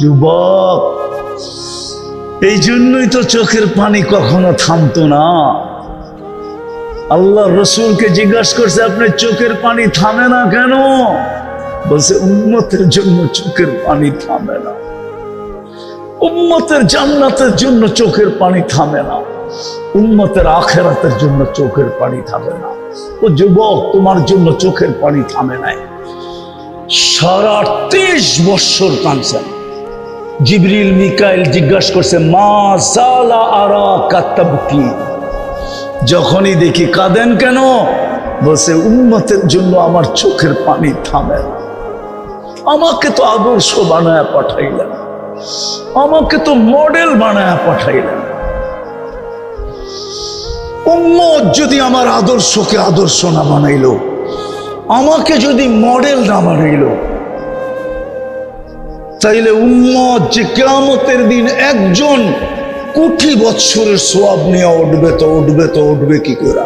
যুবক, এই জন্যই তো চোখের পানি কখনো থামতো না। আল্লাহ রসুলকে জিজ্ঞাসা করছে, আপনার চোখের পানি থামে না কেন? বলছে, উম্মতের জন্য চোখের পানি থামে না, উম্মতের জান্নাতের জন্য চোখের পানি থামে না, উম্মতের আখেরাতের জন্য চোখের পানি থামে না। ও যুবক, তোমার জন্য চোখের পানি থামে নাই। সারা 30 বৎসর কাঁদছেন। জিবরিল মিকাইল জিজ্ঞাসা করছে, মা জালা আরাকা তাবকি, যখনই দেখি কাঁদেন কেন? বলছে, উম্মতের জন্য আমার চোখের পানি থামে না। আমাকে তো আদর্শ বানায় পাঠাইলেন, আমাকে তো মডেল বানায় পাঠাইলেন। উম্মত যদি আমার আদর্শকে আদর্শ না বানাইলো, আমাকে যদি মডেল না বানাইলো, তাইলে উম্মত যে কিয়ামতের দিন একজন কোটি বৎসরের সওয়াব নিয়ে উঠবে, তো উঠবে কি করে?